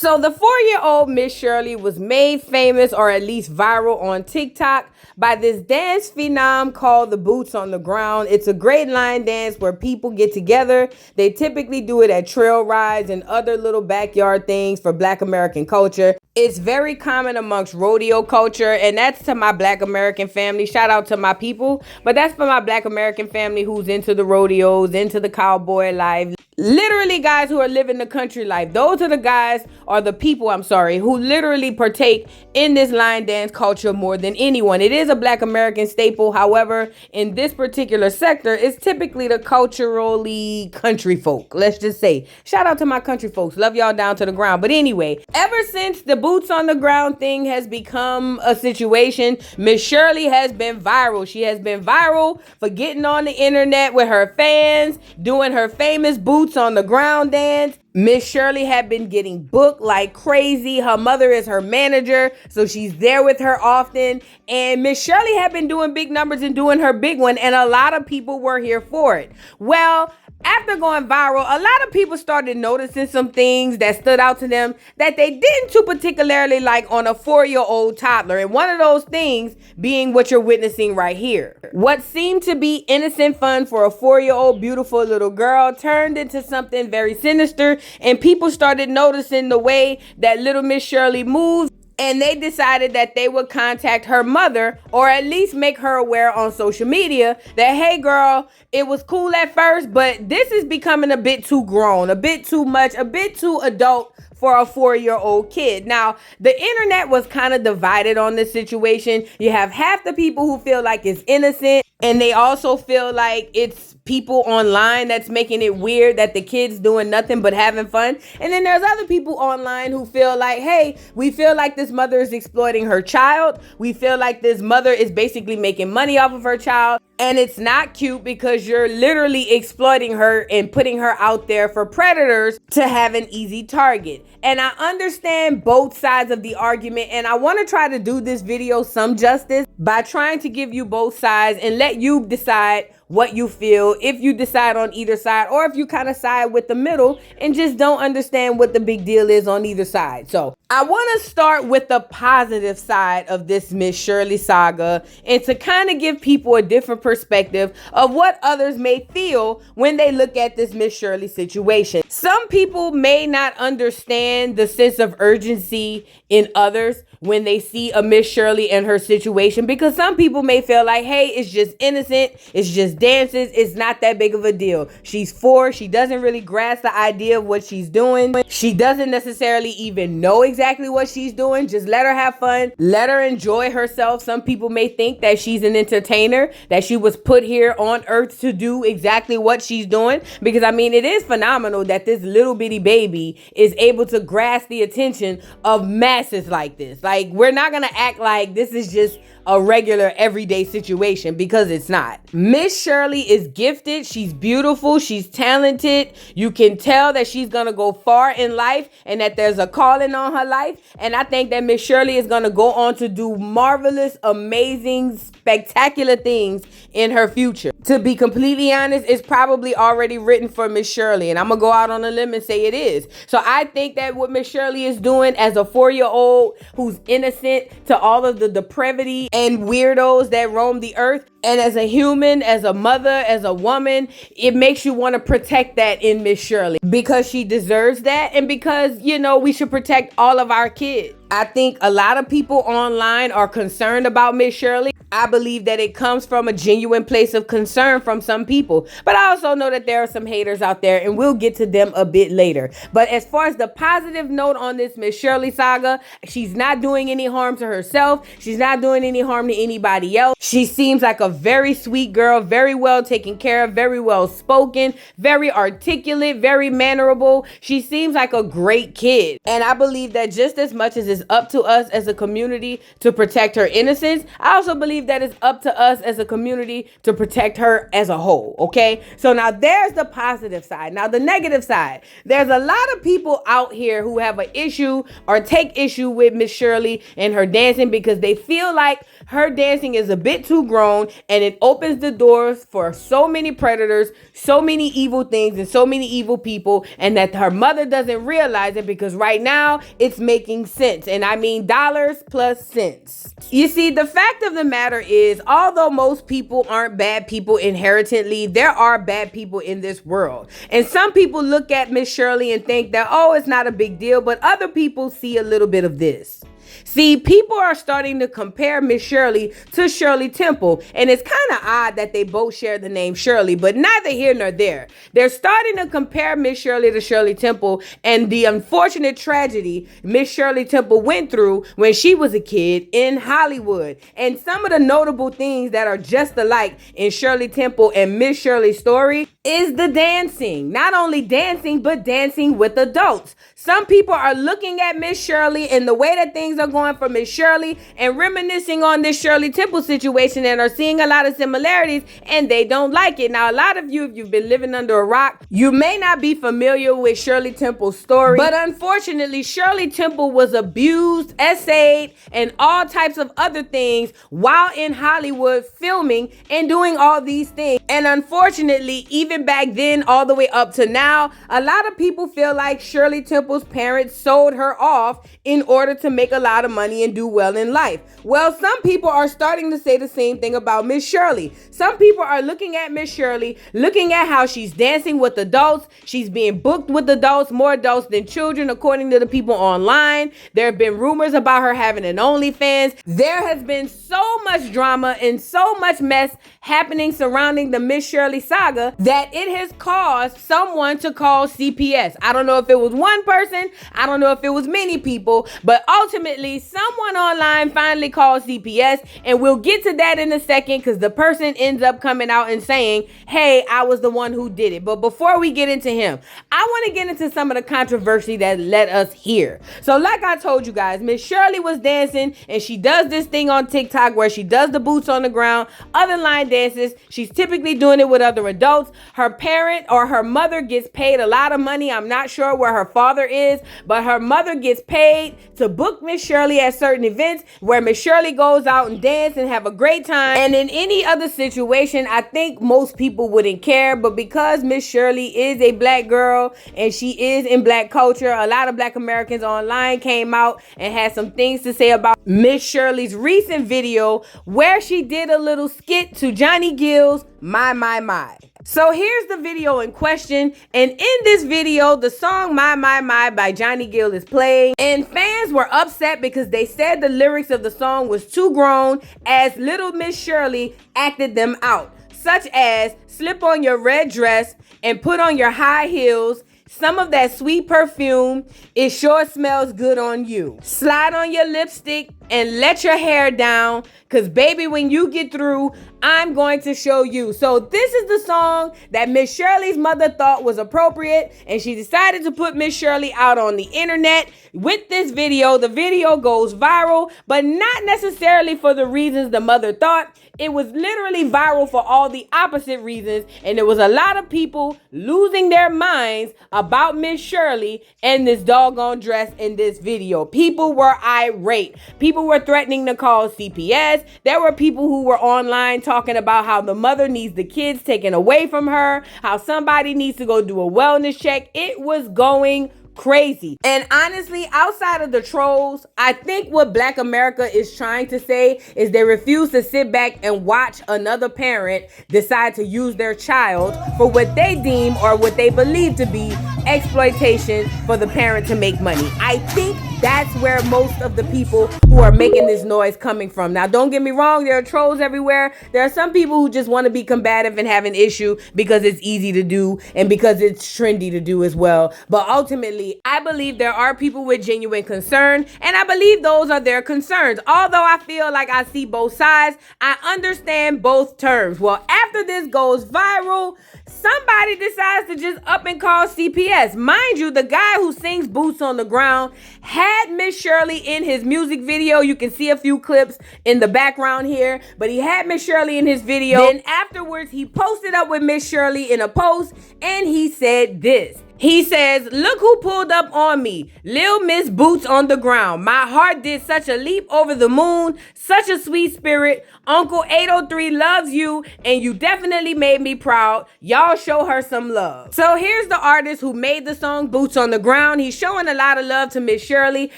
So the 4-year-old Miss Shirley was made famous or at least viral on TikTok by this dance phenom called the Boots on the Ground. It's a great line dance where people get together. They typically do it at trail rides and other little backyard things for Black American culture. It's very common amongst rodeo culture, and that's to my Black American family. Shout out to my people, but that's for my Black American family who's into the rodeos, into the cowboy life. Literally guys who are living the country life. Those are the guys, or the people, I'm sorry, who literally partake in this line dance culture more than anyone. It is a Black American staple. However, in this particular sector, it's typically the culturally country folk. Let's just say. Shout out to my country folks. Love y'all down to the ground. But anyway, ever since the boots on the ground thing has become a situation, Miss Shirley has been viral. She has been viral for getting on the internet with her fans, doing her famous boots on the ground dance. Miss Shirley had been getting booked like crazy. Her mother is her manager, so she's there with her often. And Miss Shirley had been doing big numbers and doing her big one, and a lot of people were here for it. Well, after going viral, a lot of people started noticing some things that stood out to them that they didn't too particularly like on a 4-year-old toddler. And one of those things being what you're witnessing right here. What seemed to be innocent fun for a 4-year-old beautiful little girl turned into something very sinister, and people started noticing the way that little Miss Shirley moves. And they decided that they would contact her mother, or at least make her aware on social media that, hey girl, it was cool at first, but this is becoming a bit too grown, a bit too much, a bit too adult for a 4-year-old kid. Now, the internet was kind of divided on this situation. You have half the people who feel like it's innocent, and they also feel like it's people online that's making it weird that the kid's doing nothing but having fun. And then there's other people online who feel like, hey, we feel like this mother is exploiting her child. We feel like this mother is basically making money off of her child. And it's not cute because you're literally exploiting her and putting her out there for predators to have an easy target. And I understand both sides of the argument, and I want to try to do this video some justice by trying to give you both sides and let you decide what you feel, if you decide on either side, or if you kind of side with the middle and just don't understand what the big deal is on either side. So I want to start with the positive side of this Miss Shirley saga, and to kind of give people a different perspective of what others may feel when they look at this Miss Shirley situation. Some people may not understand the sense of urgency in others when they see a Miss Shirley and her situation, because some people may feel like, hey, it's just innocent, it's just dances, it's not that big of a deal. She's 4, she doesn't really grasp the idea of what she's doing. She doesn't necessarily even know exactly what she's doing. Just let her have fun, let her enjoy herself. Some people may think that she's an entertainer, that she was put here on earth to do exactly what she's doing, because I mean, it is phenomenal that this little bitty baby is able to grasp the attention of masses like this. Like, we're not gonna act like this is just a regular everyday situation, because it's not. Miss Shirley is gifted. She's beautiful. She's talented. You can tell that she's gonna go far in life and that there's a calling on her life. And I think that Miss Shirley is gonna go on to do marvelous, amazing, spectacular things in her future. To be completely honest, it's probably already written for Miss Shirley, and I'm gonna go out on a limb and say it is. So I think that what Miss Shirley is doing as a 4-year-old who's innocent to all of the depravity and weirdos that roam the earth, and as a human, as a mother, as a woman, it makes you want to protect that in Miss Shirley, because she deserves that, and because, you know, we should protect all of our kids. I think a lot of people online are concerned about Miss Shirley. I believe that it comes from a genuine place of concern from some people. But I also know that there are some haters out there, and we'll get to them a bit later. But as far as the positive note on this Miss Shirley saga, she's not doing any harm to herself. She's not doing any harm to anybody else. She seems like a very sweet girl, very well taken care of, very well spoken, very articulate, very mannerable. She seems like a great kid. And I believe that just as much as it's up to us as a community to protect her innocence, I also believe that it's up to us as a community to protect her as a whole, okay? So now there's the positive side. Now the negative side. There's a lot of people out here who have an issue or take issue with Miss Shirley and her dancing, because they feel like her dancing is a bit too grown and it opens the doors for so many predators, so many evil things, and so many evil people, and that her mother doesn't realize it because right now it's making sense. And I mean dollars plus cents. You see, the fact of the matter is, although most people aren't bad people inherently, there are bad people in this world. And some people look at Miss Shirley and think that, oh, it's not a big deal, but other people see a little bit of this. See, people are starting to compare Miss Shirley to Shirley Temple, and it's kind of odd that they both share the name Shirley, but neither here nor there. They're starting to compare Miss Shirley to Shirley Temple and the unfortunate tragedy Miss Shirley Temple went through when she was a kid in Hollywood. And some of the notable things that are just alike in Shirley Temple and Miss Shirley's story is the dancing. Not only dancing, but dancing with adults. Some people are looking at Miss Shirley and the way that things are going for Miss Shirley and reminiscing on this Shirley Temple situation and are seeing a lot of similarities, and they don't like it. Now, a lot of you, if you've been living under a rock, you may not be familiar with Shirley Temple's story, but unfortunately, Shirley Temple was abused, essayed, and all types of other things while in Hollywood filming and doing all these things. And unfortunately, even back then, all the way up to now, a lot of people feel like Shirley Temple's parents sold her off in order to make a lot of money and do well in life. Well, some people are starting to say the same thing about Miss Shirley. Some people are looking at Miss Shirley, looking at how she's dancing with adults. She's being booked with adults, more adults than children, according to the people online. There have been rumors about her having an OnlyFans. There has been so much drama and so much mess happening surrounding the Miss Shirley saga that it has caused someone to call CPS. I don't know if it was one person, I don't know if it was many people, but ultimately someone online finally called CPS, and we'll get to that in a second because the person ends up coming out and saying, hey, I was the one who did it. But before we get into him, I want to get into some of the controversy that led us here. So like I told you guys, Miss Shirley was dancing, and she does this thing on TikTok where she does the boots on the ground, other line dances. She's typically doing it with other adults. Her parent or her mother gets paid a lot of money. I'm not sure where her father is, but her mother gets paid to book Miss Shirley at certain events where Miss Shirley goes out and dance and have a great time. And in any other situation, I think most people wouldn't care, but because Miss Shirley is a black girl and she is in black culture, a lot of black Americans online came out and had some things to say about Miss Shirley's recent video where she did a little skit to Johnny Gill's My My My. So here's the video in question, and in this video, the song My My My by Johnny Gill is playing, and fans were upset because they said the lyrics of the song was too grown as little Miss Shirley acted them out, such as slip on your red dress and put on your high heels. Some of that sweet perfume, it sure smells good on you. Slide on your lipstick and let your hair down, because baby, when you get through, I'm going to show you. So this is the song that Miss Shirley's mother thought was appropriate, and she decided to put Miss Shirley out on the internet with this video. The video goes viral, but not necessarily for the reasons the mother thought. It was literally viral for all the opposite reasons, and there was a lot of people losing their minds about Miss Shirley and this doggone dress in this video. People were irate. People were threatening to call CPS. There were people who were online talking about how the mother needs the kids taken away from her, how somebody needs to go do a wellness check. It was going crazy. And honestly, outside of the trolls, I think what Black America is trying to say is they refuse to sit back and watch another parent decide to use their child for what they deem or what they believe to be exploitation for the parent to make money. I think that's where most of the people who are making this noise coming from. Now, don't get me wrong, there are trolls everywhere. There are some people who just want to be combative and have an issue because it's easy to do and because it's trendy to do as well. But ultimately, I believe there are people with genuine concern, and I believe those are their concerns. Although I feel like I see both sides, I understand both terms. Well, after this goes viral, somebody decides to just up and call CPS. Mind you, the guy who sings Boots on the Ground had Miss Shirley in his music video. You can see a few clips in the background here, but he had Miss Shirley in his video. Then afterwards, he posted up with Miss Shirley in a post, and he said this. He says, look who pulled up on me. Lil Miss Boots on the ground. My heart did such a leap over the moon. Such a sweet spirit. Uncle 803 loves you, and you definitely made me proud. Y'all show her some love. So here's the artist who made the song Boots on the Ground. He's showing a lot of love to Miss Shirley,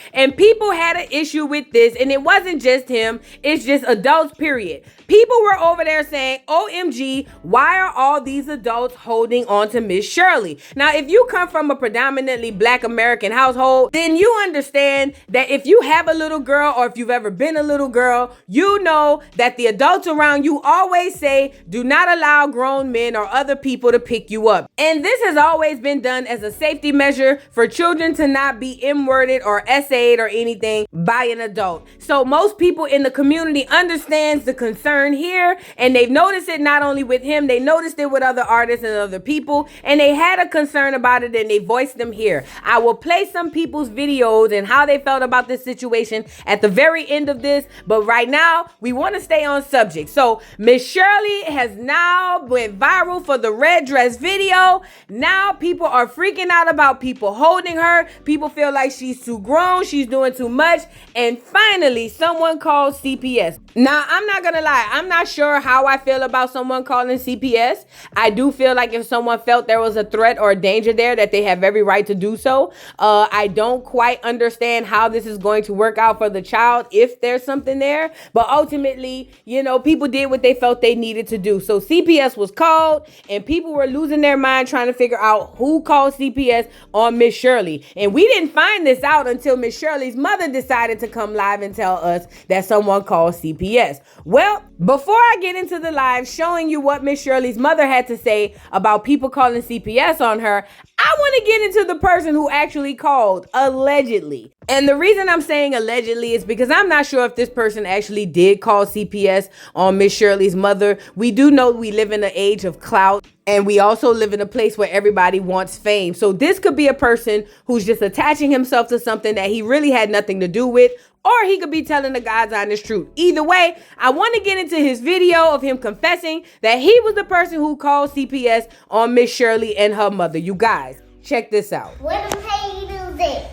and people had an issue with this, and it wasn't just him. It's just adults, period. People were over there saying, OMG, why are all these adults holding on to Miss Shirley? Now, if you come from a predominantly Black American household, then you understand that if you have a little girl, or if you've ever been a little girl, you know that the adults around you always say, do not allow grown men or other people to pick you up. And this has always been done as a safety measure for children to not be M-worded or S-a'd or anything by an adult. So most people in the community understands the concern here, and they've noticed it not only with him, they noticed it with other artists and other people, and they had a concern about it, and they voiced them here. I will play some people's videos and how they felt about this situation at the very end of this, but right now we want to stay on subject. So Miss Shirley has now went viral for the red dress video. Now people are freaking out about people holding her. People feel like she's too grown, she's doing too much, and finally someone called CPS. Now, I'm not gonna lie, I'm not sure how I feel about someone calling CPS. I do feel like if someone felt there was a threat or a danger there, that they have every right to do so. I don't quite understand how this is going to work out for the child if there's something there, but ultimately, you know, people did what they felt they needed to do. So CPS was called, and people were losing their mind trying to figure out who called CPS on Miss Shirley. And we didn't find this out until Miss Shirley's mother decided to come live and tell us that someone called CPS. Well, before I get into the live showing you what Miss Shirley's mother had to say about people calling CPS on her, I want to get into the person who actually called, allegedly. And the reason I'm saying allegedly is because I'm not sure if this person actually did call CPS on Miss Shirley's mother. We do know we live in an age of clout, and we also live in a place where everybody wants fame. So this could be a person who's just attaching himself to something that he really had nothing to do with, or he could be telling the God's honest truth. Either way, I want to get into his video of him confessing that he was the person who called CPS on Miss Shirley and her mother. You guys, check this out. Where them haters at?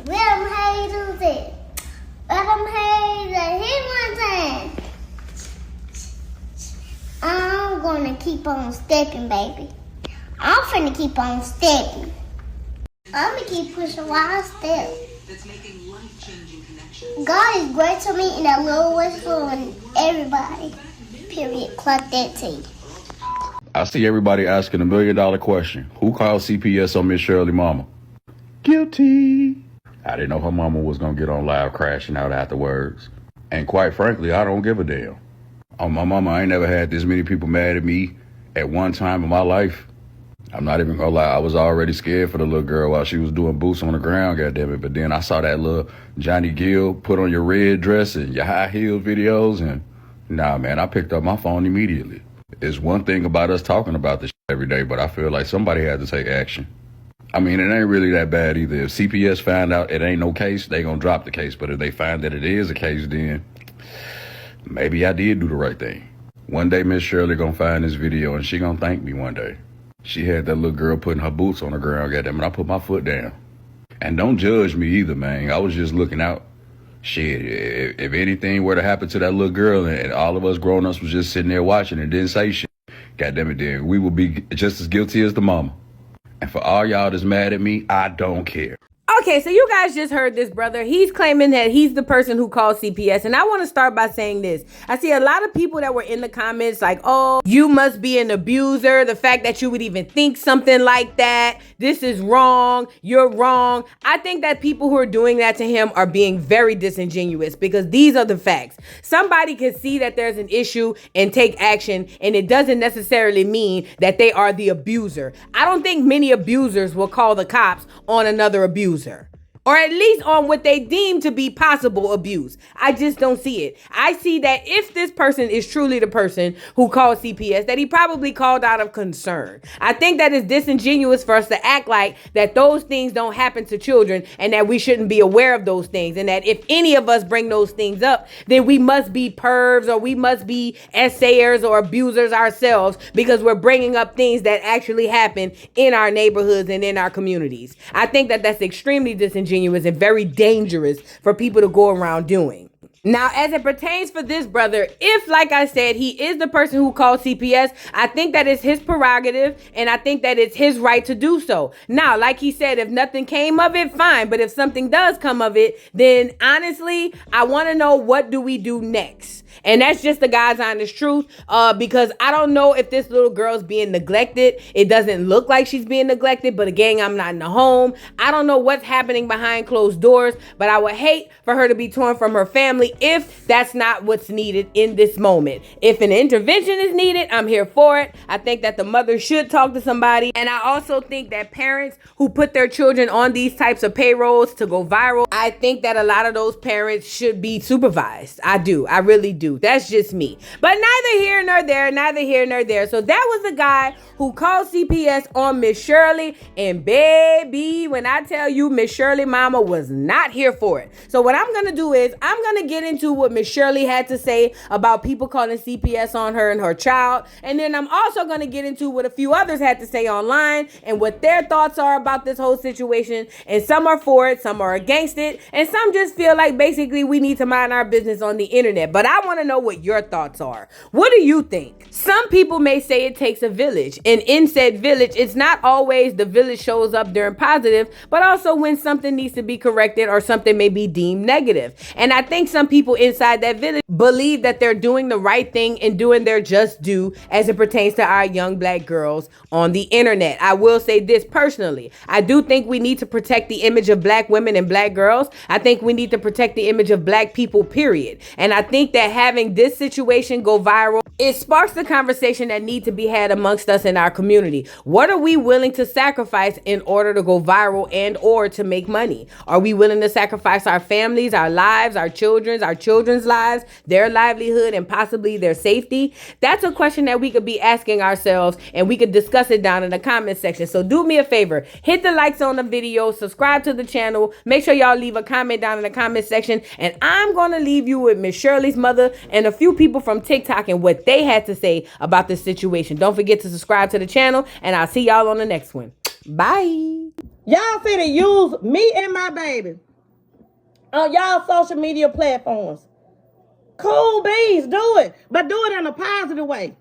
Where them haters at? Where them haters at? Hit one time. I'm gonna keep on stepping, baby. I'm finna keep on stepping. I'm gonna keep pushing while I step. God is great to me, and that little was fooling everybody. Period. Clock that T. I see everybody asking $1 million question. Who called CPS on Miss Shirley mama? Guilty. I didn't know her mama was going to get on live crashing out afterwards. And quite frankly, I don't give a damn. On my mama, I ain't never had this many people mad at me at one time in my life. I'm not even gonna lie, I was already scared for the little girl while she was doing boots on the ground, goddammit. But then I saw that little Johnny Gill put on your red dress and your high heel videos, and nah, man, I picked up my phone immediately. It's one thing about us talking about this every day, but I feel like somebody had to take action. I mean, it ain't really that bad either. If CPS find out it ain't no case, they gonna drop the case. But if they find that it is a case, then maybe I did do the right thing. One day, Miss Shirley gonna find this video, and she gonna thank me one day. She had that little girl putting her boots on the ground, goddamn, and I put my foot down. And don't judge me either, man. I was just looking out. Shit, if anything were to happen to that little girl and all of us grown-ups was just sitting there watching and didn't say shit, goddamn it, then we would be just as guilty as the mama. And for all y'all that's mad at me, I don't care. Okay, so you guys just heard this brother. He's claiming that he's the person who called CPS. And I want to start by saying this. I see a lot of people that were in the comments like, oh, you must be an abuser. The fact that you would even think something like that. This is wrong. You're wrong. I think that people who are doing that to him are being very disingenuous, because these are the facts. Somebody can see that there's an issue and take action, and it doesn't necessarily mean that they are the abuser. I don't think many abusers will call the cops on another abuser. or at least on what they deem to be possible abuse. I just don't see it. I see that if this person is truly the person who called CPS, that he probably called out of concern. I think that it's disingenuous for us to act like that those things don't happen to children and that we shouldn't be aware of those things, and that if any of us bring those things up, then we must be pervs or we must be essayers or abusers ourselves because we're bringing up things that actually happen in our neighborhoods and in our communities. I think that that's extremely disingenuous and very dangerous for people to go around doing. Now, as it pertains for this brother, if, like I said, he is the person who called CPS, I think that is his prerogative, and I think that it's his right to do so. Now, like he said, if nothing came of it, fine. But if something does come of it, then honestly, I want to know, what do we do next? And that's just the God's honest truth, because I don't know if this little girl's being neglected. It doesn't look like she's being neglected, but again, I'm not in the home. I don't know what's happening behind closed doors, but I would hate for her to be torn from her family if that's not what's needed in this moment. If an intervention is needed, I'm here for it. I think that the mother should talk to somebody. And I also think that parents who put their children on these types of payrolls to go viral, I think that a lot of those parents should be supervised. I do. I really do. That's just me. But neither here nor there, neither here nor there. So that was the guy who called CPS on Miss Shirley. And baby, when I tell you, Miss Shirley mama was not here for it. So what I'm going to do is I'm going to get into what Miss Shirley had to say about people calling CPS on her and her child. And then I'm also going to get into what a few others had to say online and what their thoughts are about this whole situation. And some are for it, some are against it, and some just feel like basically we need to mind our business on the internet. But I want to know what your thoughts are. What do you think? Some people may say it takes a village, and in said village, it's not always the village shows up during positive, but also when something needs to be corrected or something may be deemed negative. And I think some people inside that village believe that they're doing the right thing and doing their just due as it pertains to our young black girls on the internet. I will say this personally. I do think we need to protect the image of black women and black girls. I think we need to protect the image of black people, period. And I think that having this situation go viral, it sparks the conversation that need to be had amongst us in our community. What are we willing to sacrifice in order to go viral and or to make money? Are we willing to sacrifice our families, our lives, our children's lives, their livelihood, and possibly their safety? That's a question that we could be asking ourselves, and we could discuss it down in the comment section. So do me a favor, hit the likes on the video, subscribe to the channel, make sure y'all leave a comment down in the comment section, and I'm going to leave you with Miss Shirley's mother and a few people from TikTok and what they had to say about this situation. Don't forget to subscribe to the channel, and I'll see y'all on the next one. Bye. Y'all finna use me and my baby on y'all social media platforms. Cool beans, do it. But do it in a positive way.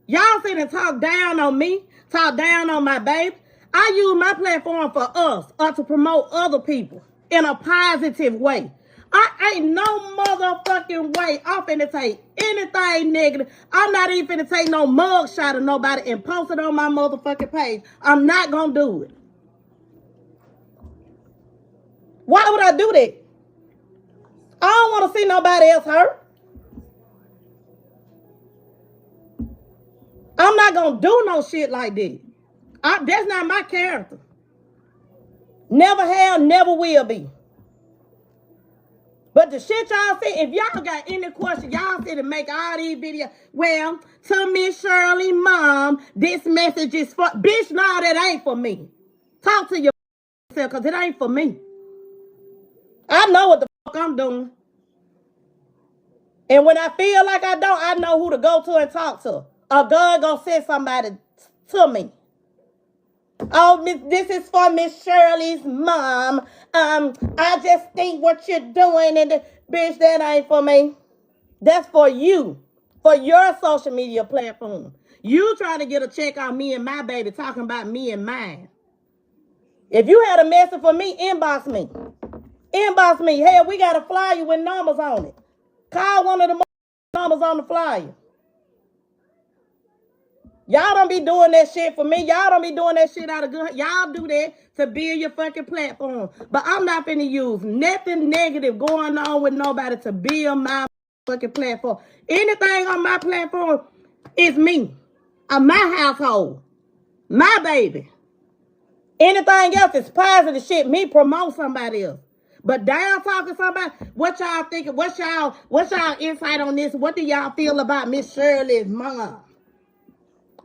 Y'all finna talk down on me, talk down on my baby. I use my platform for us or to promote other people in a positive way. I ain't no motherfucking way I'm finna take anything negative. I'm not even finna take no mug shot of nobody and post it on my motherfucking page. I'm not gonna do it. Why would I do that? I don't want to see nobody else hurt. I'm not gonna do no shit like that. That's not my character. Never have, never will be. But the shit y'all see, if y'all got any question, y'all see to make all these videos. Well, to Miss Shirley mom, this message is for, bitch, no, that ain't for me. Talk to yourself, because it ain't for me. I know what the fuck I'm doing. And when I feel like I don't, I know who to go to and talk to. Or God gonna send somebody to me. Oh, this is for Miss Shirley's mom. I just think what you're doing, and bitch, that ain't for me. That's for you, for your social media platform. You trying to get a check on me and my baby, talking about me and mine. If you had a message for me, inbox me. Inbox me. Hey, we got a flyer with numbers on it. Call one of the numbers on the flyer. Y'all don't be doing that shit for me. Y'all don't be doing that shit out of good. Y'all do that to build your fucking platform. But I'm not finna use nothing negative going on with nobody to build my fucking platform. Anything on my platform is me. My household. My baby. Anything else is positive shit. Me promote somebody else. But down talking somebody, what y'all thinking? What's y'all insight on this? What do y'all feel about Miss Shirley's mom?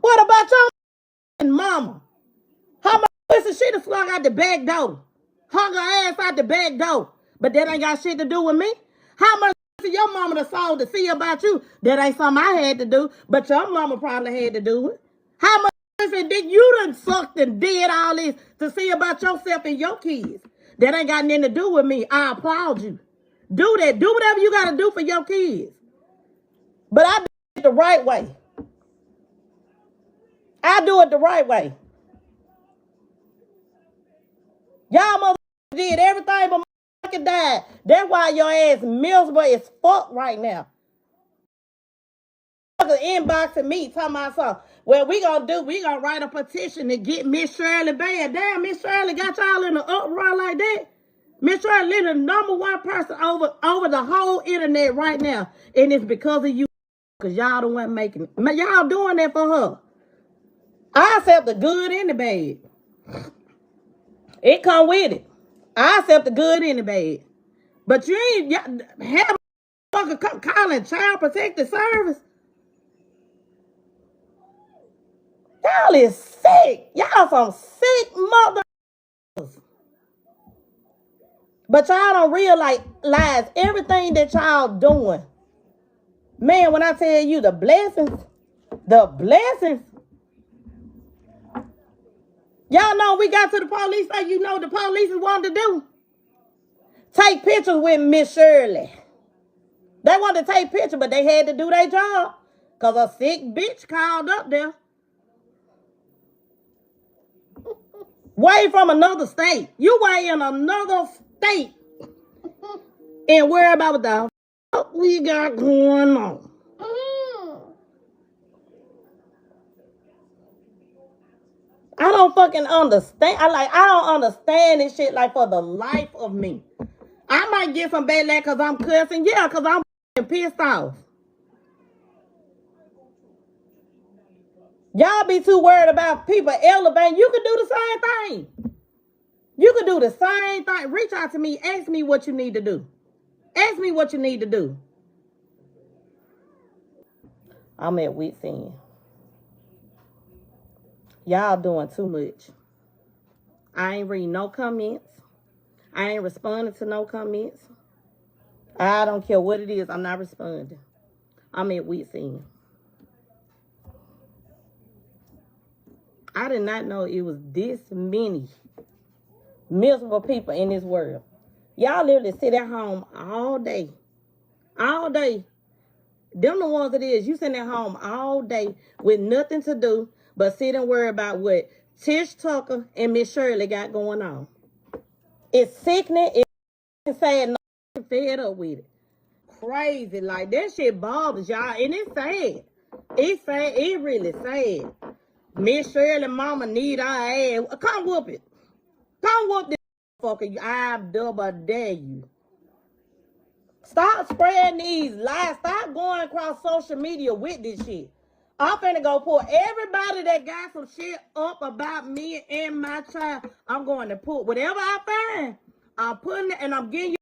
What about your mama? How much pussy she done slung out the back door? Hung her ass out the back door. But that ain't got shit to do with me. How much pussy your mama done sold to see about you? That ain't something I had to do, but your mama probably had to do it. How much pussy did you done sucked and did all this to see about yourself and your kids? That ain't got nothing to do with me. I applaud you. Do that. Do whatever you got to do for your kids. But I do it the right way. I do it the right way. Y'all motherfuckers did everything but motherfucking died. That's why your ass miserable as fuck right now. Inboxing me talking about something. Well, we gonna write a petition to get Miss Shirley banned. Damn, Miss Shirley got y'all in an uproar like that. Miss Shirley the #1 person over the whole internet right now. And it's because of you. Because y'all the one making it. Y'all doing that for her. I accept the good and the bad. It come with it. I accept the good and the bad. But you ain't have a motherfucker calling Child Protective Service. Y'all is sick. Y'all some sick mothers. But y'all don't realize everything that y'all doing. Man, when I tell you the blessings. Y'all know we got to the police, so you know the police wanted to do. Take pictures with Miss Shirley. They wanted to take pictures, but they had to do their job. Because a sick bitch called up there. Way from another state. You way in another state. And worry about what the fuck we got going on. I don't fucking understand. I don't understand this shit like for the life of me. I might get some bad luck because I'm cussing. Yeah, because I'm pissed off. Y'all be too worried about people elevating. You can do the same thing. You can do the same thing. Reach out to me. Ask me what you need to do. Ask me what you need to do. I'm at wit's end. Y'all doing too much. I ain't reading no comments. I ain't responding to no comments. I don't care what it is. I'm not responding. I'm at wit's end. I did not know it was this many miserable people in this world. Y'all literally sit at home all day. All day. Them the ones it is. You sitting at home all day with nothing to do but sit and worry about what Tish Tucker and Miss Shirley got going on. It's sickening. It's sad. I'm fed up with it. Crazy. Like, that shit bothers y'all. And it's sad. It's sad. It really sad. Miss Shirley mama need our ass. Come whoop it. Come whoop this motherfucker. I double dare you. Stop spreading these lies. Stop going across social media with this shit. I'm finna go pull everybody that got some shit up about me and my child. I'm going to put whatever I find. I'm putting it and I'm getting you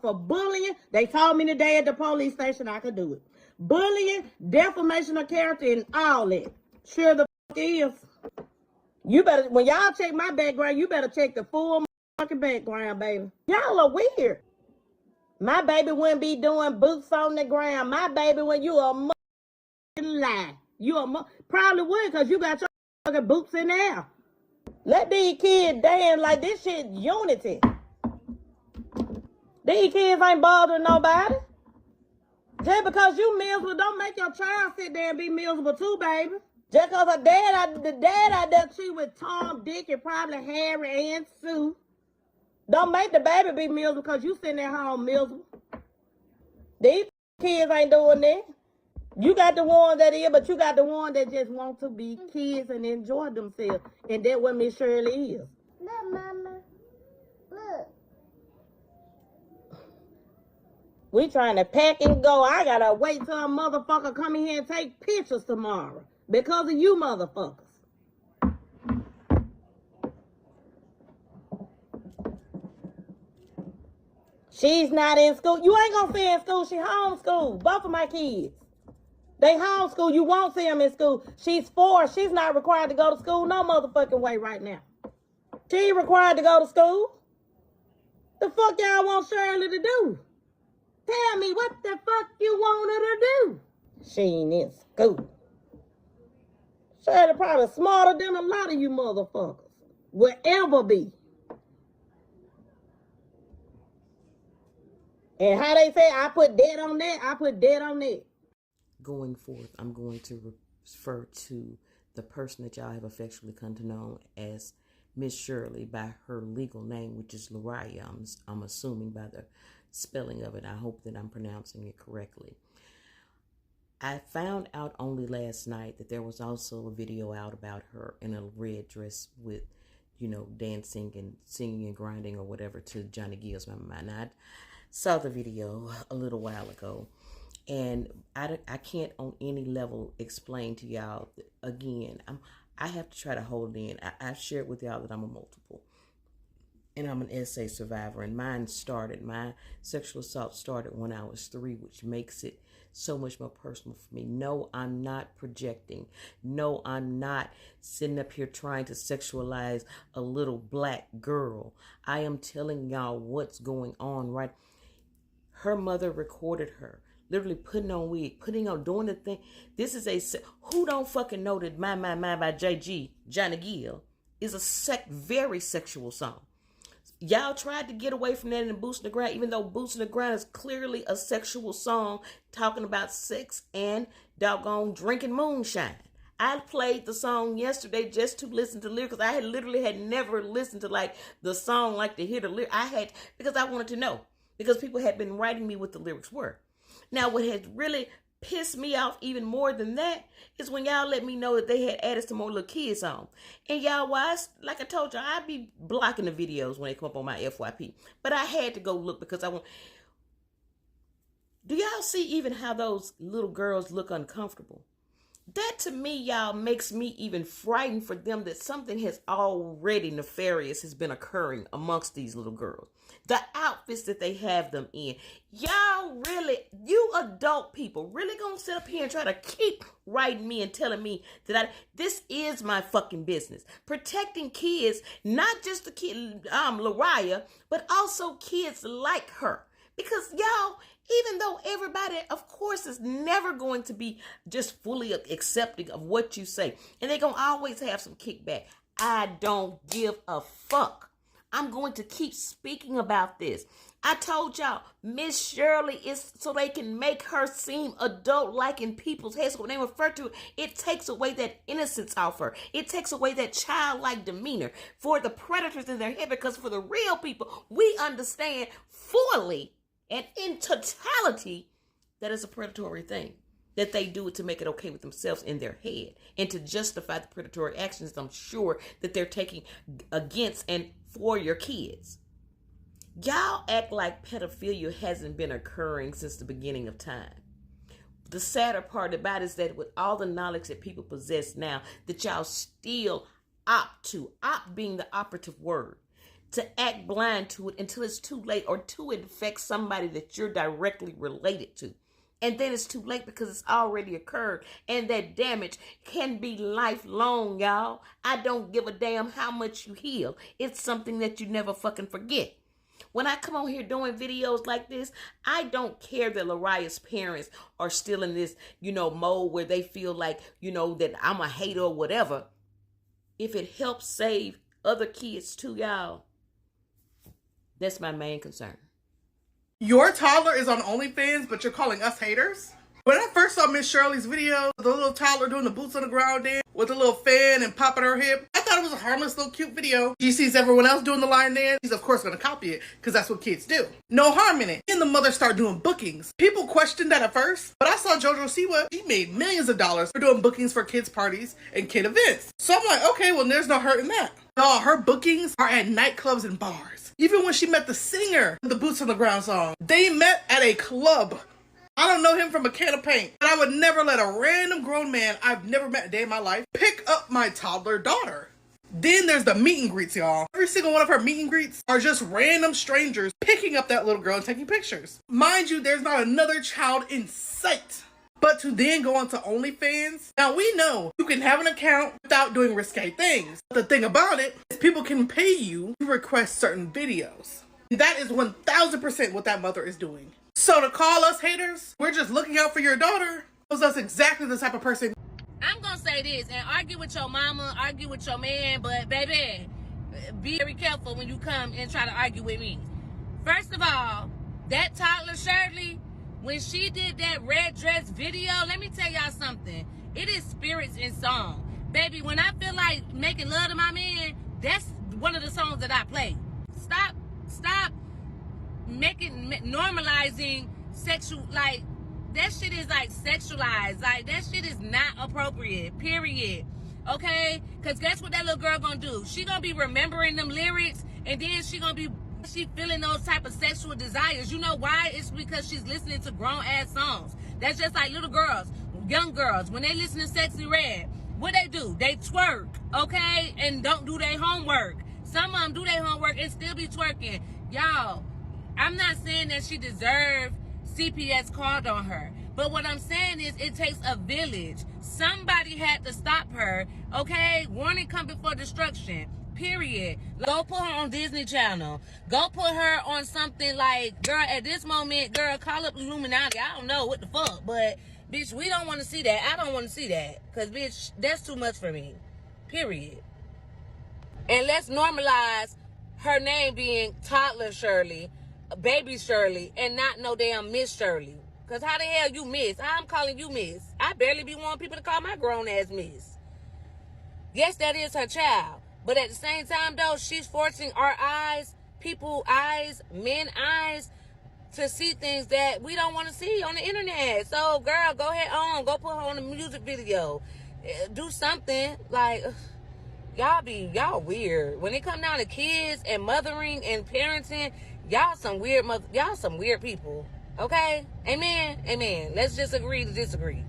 for bullying. They told me today at the police station I could do it. Bullying, defamation of character, and all that. Sure the fuck is. You better, when y'all check my background, you better check the full fucking background, baby. Y'all are weird. My baby wouldn't be doing boots on the ground. My baby, when you a lie. You probably would because you got your fucking boots in there. Let these kids dance like this shit unity. These kids ain't bothering nobody. Just because you miserable, don't make your child sit there and be miserable too, baby. Just because the dad out there cheat with Tom, Dick, and probably Harry and Sue. Don't make the baby be miserable because you sitting at home miserable. These kids ain't doing that. You got the one that is, but you got the one that just want to be kids and enjoy themselves. And that's what Miss Shirley is. Look, Mama. Look. We trying to pack and go. I gotta wait till a motherfucker come in here and take pictures tomorrow. Because of you motherfuckers. She's not in school. You ain't gonna see her in school. She homeschooled. Both of my kids. They homeschool. You won't see them in school. She's 4. She's not required to go to school no motherfucking way right now. She ain't required to go to school. The fuck y'all want Shirley to do? Tell me what the fuck you want her to do. She ain't in school. Shirley probably smarter than a lot of you motherfuckers will ever be. And how they say, I put dead on that, I put dead on that. Going forth, I'm going to refer to the person that y'all have affectionately come to know as Miss Shirley by her legal name, which is Lariah. I'm assuming by the spelling of it. I hope that I'm pronouncing it correctly. I found out only last night that there was also a video out about her in a red dress with, you know, dancing and singing and grinding or whatever to Johnny Gill's Mama. Now, I saw the video a little while ago, and I can't on any level explain to y'all. Again, I have to try to hold it in. I've shared with y'all that I'm a multiple, and I'm an SA survivor, and my sexual assault started when I was 3, which makes it so much more personal for me. No, I'm not projecting. No, I'm not sitting up here trying to sexualize a little black girl. I am telling y'all what's going on, right? Her mother recorded her, literally putting on wig, doing the thing. This is who don't fucking know that My by JG, Johnny Gill, is a very sexual song. Y'all tried to get away from that in Boots in the Ground, even though Boots in the Ground is clearly a sexual song talking about sex and doggone drinking moonshine. I played the song yesterday just to listen to lyrics, because I had never listened to like the song, like to hear the lyrics. Because I wanted to know, because people had been writing me what the lyrics were. Now, what had really pissed me off even more than that is when y'all let me know that they had added some more little kids on. And y'all, like I told y'all, I be blocking the videos when they come up on my FYP. But I had to go look because do y'all see even how those little girls look uncomfortable? That to me, y'all, makes me even frightened for them that something has already nefarious has been occurring amongst these little girls. The outfits that they have them in. Y'all really, you adult people, really gonna sit up here and try to keep writing me and telling me that this is my fucking business. Protecting kids, not just the kid, Lariah, but also kids like her. Because y'all, even though everybody, of course, is never going to be just fully accepting of what you say, and they're going to always have some kickback, I don't give a fuck. I'm going to keep speaking about this. I told y'all, Miss Shirley is so they can make her seem adult-like in people's heads. So when they refer to it, it takes away that innocence off her. It takes away that childlike demeanor for the predators in their head, because for the real people, we understand fully and in totality that is a predatory thing, that they do it to make it okay with themselves in their head and to justify the predatory actions I'm sure that they're taking against and for your kids. Y'all act like pedophilia hasn't been occurring since the beginning of time. The sadder part about it is that with all the knowledge that people possess now, that y'all still opt being the operative word, to act blind to it until it's too late, or to infect somebody that you're directly related to. And then it's too late because it's already occurred, and that damage can be lifelong, y'all. I don't give a damn how much you heal. It's something that you never fucking forget. When I come on here doing videos like this, I don't care that Lariah's parents are still in this, mode where they feel like, that I'm a hater or whatever. If it helps save other kids too, y'all, that's my main concern. Your toddler is on OnlyFans, but you're calling us haters? When I first saw Miss Shirley's video, the little toddler doing the boots on the ground dance with a little fan and popping her hip, I thought it was a harmless little cute video. She sees everyone else doing the line dance. She's of course going to copy it because that's what kids do. No harm in it. And the mother started doing bookings. People questioned that at first, but I saw JoJo Siwa. She made millions of dollars for doing bookings for kids' parties and kid events. So I'm like, okay, well, there's no hurt in that. No, her bookings are at nightclubs and bars. Even when she met the singer of the Boots on the Ground song, they met at a club. I don't know him from a can of paint, but I would never let a random grown man I've never met a day in my life pick up my toddler daughter. Then there's the meet and greets, y'all. Every single one of her meet and greets are just random strangers picking up that little girl and taking pictures. Mind you, there's not another child in sight. But to then go onto OnlyFans, now we know you can have an account without doing risque things. The thing about it is people can pay you to request certain videos. That is 1000% what that mother is doing. So to call us haters, we're just looking out for your daughter, shows us exactly the type of person. I'm gonna say this, and argue with your mama, argue with your man, but baby, be very careful when you come and try to argue with me. First of all, that toddler Shirley, when she did that red dress video, let me tell y'all something. It is spirits in song. Baby, when I feel like making love to my man, that's one of the songs that I play. Stop normalizing sexual, like, that shit is like sexualized. Like, that shit is not appropriate, period. Okay? Because guess what that little girl gonna do? She gonna be remembering them lyrics, and then she feeling those type of sexual desires. You know why? It's because she's listening to grown-ass songs. That's just like little girls, young girls, when they listen to Sexy Red, what they do? They twerk, okay? And don't do their homework. Some of them do their homework and still be twerking. Y'all, I'm not saying that she deserved CPS called on her. But what I'm saying is it takes a village. Somebody had to stop her, okay? Warning come before destruction, period. Go put her on Disney Channel. Go put her on something like, girl, at this moment, girl, call up Illuminati. I don't know what the fuck, but, bitch, we don't want to see that. I don't want to see that. Because, bitch, that's too much for me, period. And let's normalize her name being Toddler Shirley, Baby Shirley, and not no damn Miss Shirley. Because how the hell you Miss? I'm calling you Miss. I barely be wanting people to call my grown ass Miss. Yes, that is her child. But at the same time, though, she's forcing our eyes, people eyes, men eyes, to see things that we don't want to see on the internet. So, girl, go ahead on. Go put her on a music video. Do something. Like, y'all weird. When it come down to kids and mothering and parenting, y'all some weird people. Okay? Amen? Amen. Let's just agree to disagree.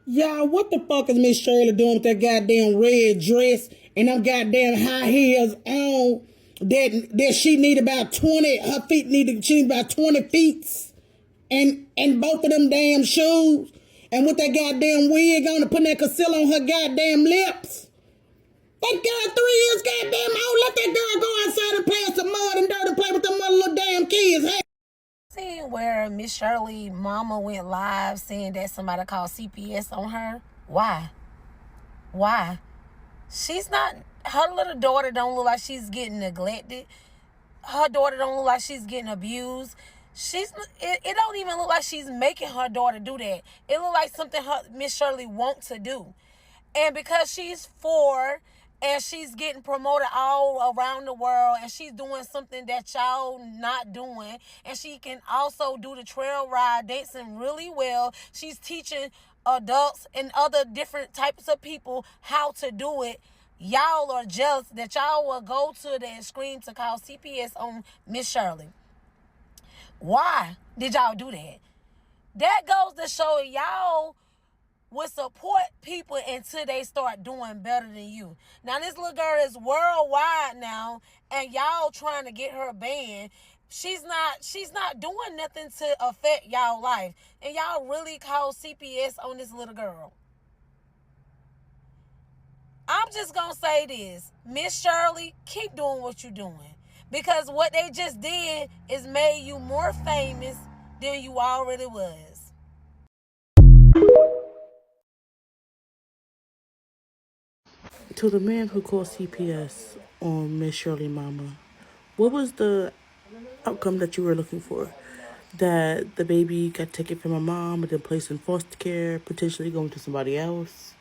Y'all, what the fuck is Miss Shirley doing with that goddamn red dress and them goddamn high heels on that she need about 20, she need about 20 feet and both of them damn shoes and with that goddamn wig on and putting that concealer on her goddamn lips? That girl 3 years goddamn old. Let that girl go outside and play with some mud and dirt and play with them other little damn kids. Hey. Seen where Miss Shirley mama went live saying that somebody called CPS on her? Why? She's not, her little daughter don't look like she's getting neglected. Her daughter don't look like she's getting abused. It don't even look like she's making her daughter do that. It look like something Miss Shirley wants to do. And because she's 4 and she's getting promoted all around the world and she's doing something that y'all not doing, and she can also do the trail ride dancing really well. She's teaching adults and other different types of people how to do it. Y'all are jealous that y'all will go to the extreme to call CPS on Miss Shirley. Why did y'all do that? That goes to show y'all will support people until they start doing better than you. Now, this little girl is worldwide now, and y'all trying to get her banned. She's not doing nothing to affect y'all life. And y'all really call CPS on this little girl. I'm just going to say this. Miss Shirley, keep doing what you're doing. Because what they just did is made you more famous than you already was. To the man who called CPS on Miss Shirley Mama, what was the outcome that you were looking for? That the baby got taken from her mom and then placed in foster care, potentially going to somebody else?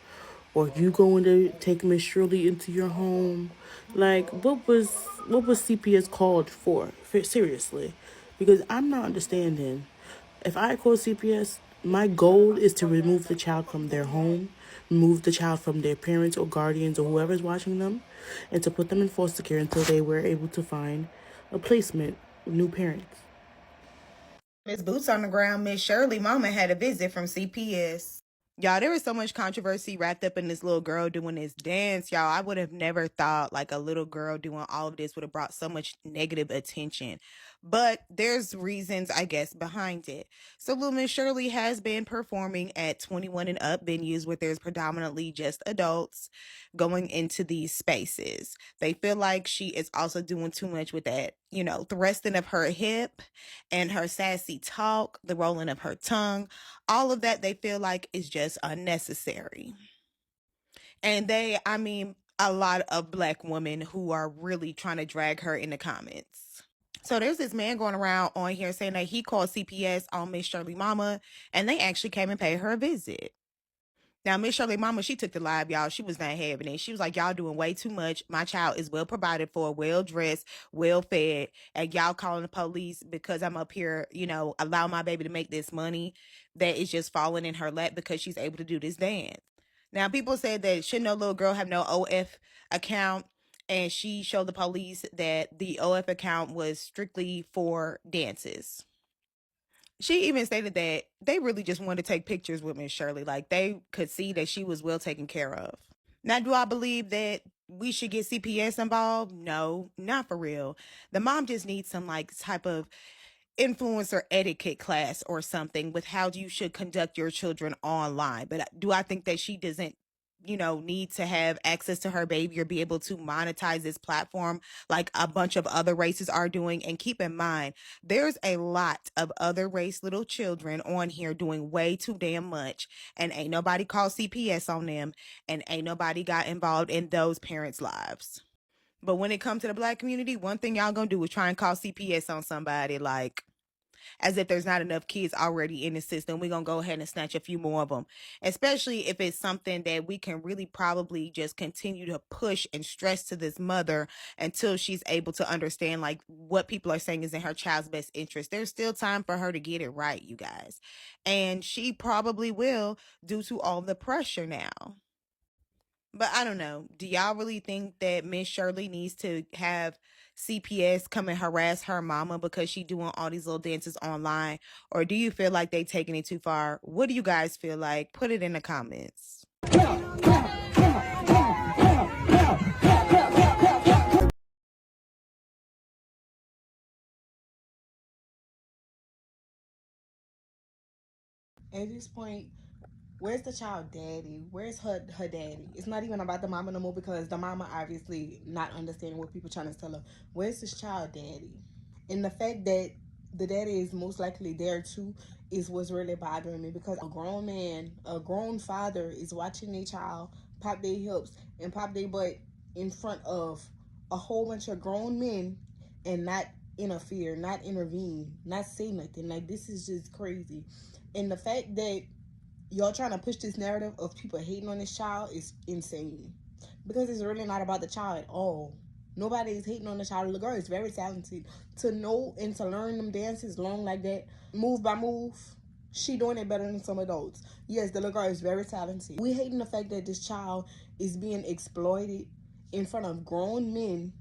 Or you going to take Miss Shirley into your home? Like, what was CPS called for? Seriously. Because I'm not understanding. If I call CPS, my goal is to remove the child from their home, remove the child from their parents or guardians or whoever's watching them, and to put them in foster care until they were able to find a placement with new parents. Miss Boots on the Ground, Miss Shirley Mama had a visit from CPS. Y'all, there was so much controversy wrapped up in this little girl doing this dance. Y'all, I would have never thought like a little girl doing all of this would have brought so much negative attention. But there's reasons, I guess, behind it. So little Miss Shirley has been performing at 21 and up venues where there's predominantly just adults going into these spaces. They feel like she is also doing too much with that, you know, thrusting of her hip and her sassy talk, the rolling of her tongue. All of that they feel like is just unnecessary. And a lot of black women who are really trying to drag her in the comments. So there's this man going around on here saying that he called CPS on Miss Shirley Mama, and they actually came and paid her a visit. Now, Miss Shirley Mama, she took the live, y'all. She was not having it. She was like, y'all doing way too much. My child is well provided for, well dressed, well fed, and y'all calling the police because I'm up here, you know, allow my baby to make this money that is just falling in her lap because she's able to do this dance. Now, people said that shouldn't no little girl have no OF account, and she showed the police that the OF account was strictly for dances. She even stated that they really just wanted to take pictures with Miss Shirley. Like, they could see that she was well taken care of. Now, do I believe that we should get CPS involved? No, not for real. The mom just needs some, like, type of influencer etiquette class or something with how you should conduct your children online. But do I think that she doesn't, you know, need to have access to her baby or be able to monetize this platform like a bunch of other races are doing? And keep in mind, there's a lot of other race little children on here doing way too damn much, and ain't nobody called CPS on them, and ain't nobody got involved in those parents' lives. But when it comes to the black community, one thing y'all gonna do is try and call CPS on somebody, like, as if there's not enough kids already in the system. We're going to go ahead and snatch a few more of them, especially if it's something that we can really probably just continue to push and stress to this mother until she's able to understand like what people are saying is in her child's best interest. There's still time for her to get it right, you guys. And she probably will due to all the pressure now. But I don't know. Do y'all really think that Miss Shirley needs to have CPS come and harass her mama because she doing all these little dances online? Or do you feel like they taking it too far? What do you guys feel like? Put it in the comments. At this point, where's the child daddy? Where's her daddy? It's not even about the mama no more because the mama obviously not understanding what people trying to tell her. Where's this child daddy? And the fact that the daddy is most likely there too is what's really bothering me, because a grown man, a grown father is watching their child pop their hips and pop their butt in front of a whole bunch of grown men and not interfere, not intervene, not say nothing. Like, this is just crazy. And the fact that y'all trying to push this narrative of people hating on this child is insane, because it's really not about the child at all. Nobody is hating on the child. The girl is very talented. To know and to learn them dances long like that, move by move, she doing it better than some adults. Yes, the little girl is very talented. We hating the fact that this child is being exploited in front of grown men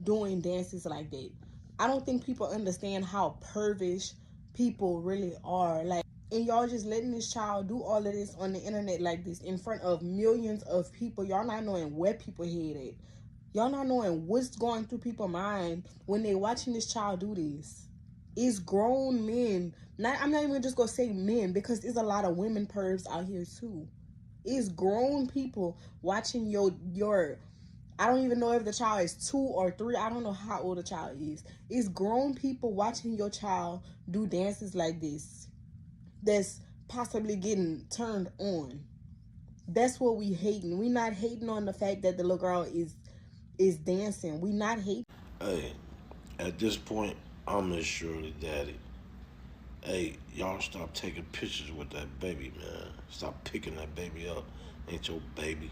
doing dances like that. I don't think people understand how pervish people really are. Like, and y'all just letting this child do all of this on the internet like this in front of millions of people. Y'all not knowing where people head at. Y'all not knowing what's going through people's mind when they watching this child do this. It's grown men. I'm not even just gonna say men, because there's a lot of women pervs out here too. It's grown people watching your I don't even know if the child is 2 or 3. I don't know how old the child is. It's grown people watching your child do dances like this that's possibly getting turned on. That's what we hating. We not hating on the fact that the little girl is dancing. We not hating. Hey, at this point, I'm Miss Shirley daddy. Hey, y'all stop taking pictures with that baby, man. Stop picking that baby up. Ain't your baby.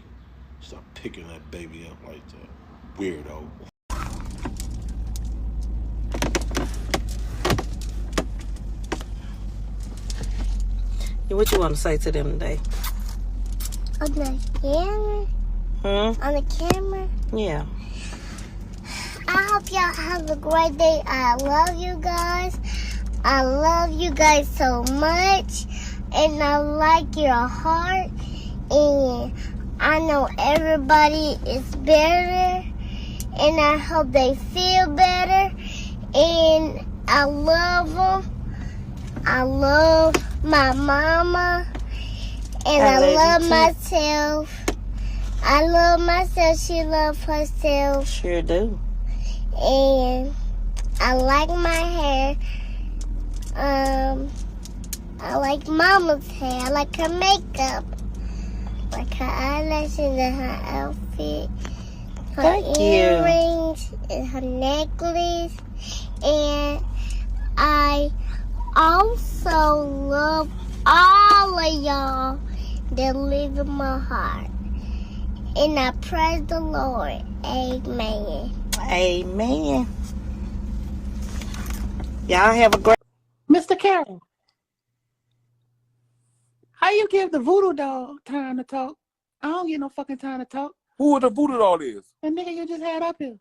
Stop picking that baby up like that. Weirdo. What you want to say to them today? On the camera? On the camera? Yeah. I hope y'all have a great day. I love you guys. I love you guys so much. And I like your heart. And I know everybody is better. And I hope they feel better. And I love them. I love my mama. And I love myself. I love myself. She loves herself. Sure do. And I like my hair. I like mama's hair. I like her makeup. Like her eyelashes and her outfit. Her earrings and her necklace. And I also love all of y'all that live in my heart. And I praise the Lord. Amen. Amen. Y'all have a great... Mr. Carroll, how you give the voodoo dog time to talk? I don't get no fucking time to talk. Who the voodoo doll is? The nigga you just had up here.